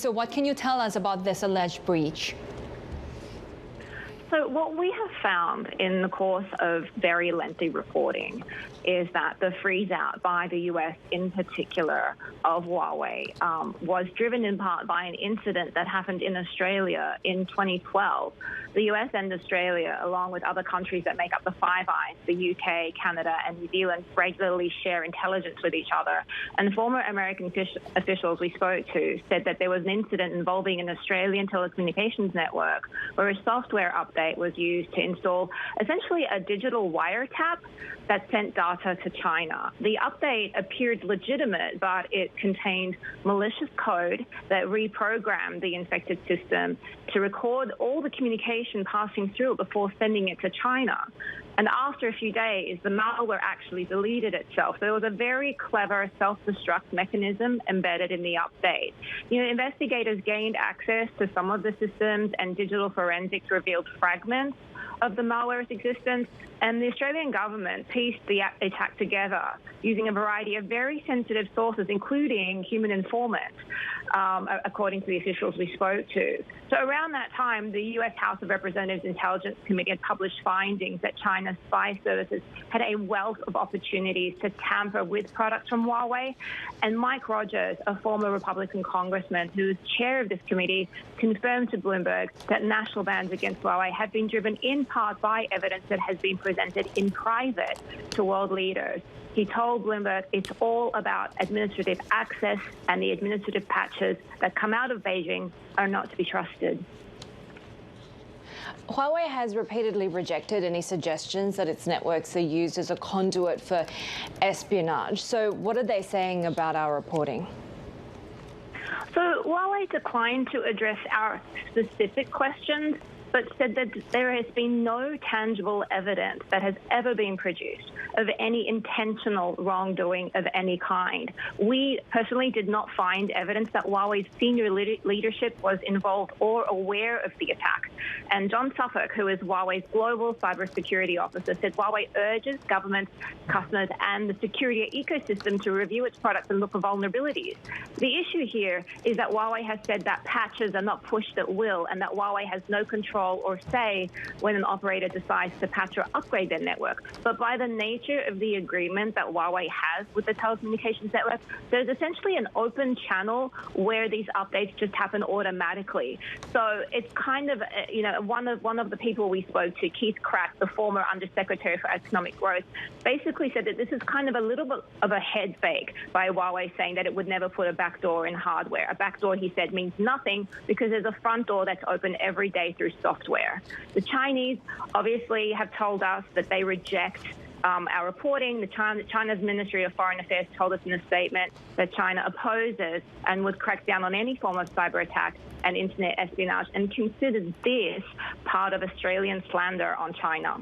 So what can you tell us about this alleged breach? So what we have found in the course of very lengthy reporting is that the freeze out by the US in particular of Huawei was driven in part by an incident that happened in Australia in 2012. The US and Australia, along with other countries that make up the Five Eyes, the UK, Canada, and New Zealand, regularly share intelligence with each other. And former American officials we spoke to said that there was an incident involving an Australian telecommunications network where a software update was used to install essentially a digital wiretap that sent data to China. The update appeared legitimate, but it contained malicious code that reprogrammed the infected system to record all the communication passing through it before sending it to China. And after a few days, the malware actually deleted itself. So there was a very clever self-destruct mechanism embedded in the update. Investigators gained access to some of the systems, and digital forensics revealed fragments of the malware's existence, and the Australian government pieced the attack together using a variety of very sensitive sources, including human informants, according to the officials we spoke to. So around that time, the US House of Representatives Intelligence Committee had published findings that China's spy services had a wealth of opportunities to tamper with products from Huawei. And Mike Rogers, a former Republican congressman who is chair of this committee, confirmed to Bloomberg that national bans against Huawei have been driven in part by evidence that has been presented in private to world leaders. He told Bloomberg it's all about administrative access, and the administrative patches that come out of Beijing are not to be trusted. Huawei has repeatedly rejected any suggestions that its networks are used as a conduit for espionage. So what are they saying about our reporting? So Huawei declined to address our specific questions, but said that there has been no tangible evidence that has ever been produced of any intentional wrongdoing of any kind. We personally did not find evidence that Huawei's senior leadership was involved or aware of the attack. And John Suffolk, who is Huawei's global cybersecurity officer, said Huawei urges governments, customers, and the security ecosystem to review its products and look for vulnerabilities. The issue here is that Huawei has said that patches are not pushed at will, and that Huawei has no control or say when an operator decides to patch or upgrade their network. But by the nature of the agreement that Huawei has with the telecommunications network, there's essentially an open channel where these updates just happen automatically. So it's kind of, one of the people we spoke to, Keith Crack, the former Undersecretary for Economic Growth, basically said that this is kind of a little bit of a head fake by Huawei, saying that it would never put a backdoor in hardware. A backdoor, he said, means nothing because there's a front door that's open every day through software. The Chinese obviously have told us that they reject our reporting. China's Ministry of Foreign Affairs told us in a statement that China opposes and would crack down on any form of cyber attack and internet espionage, and considers this part of Australian slander on China.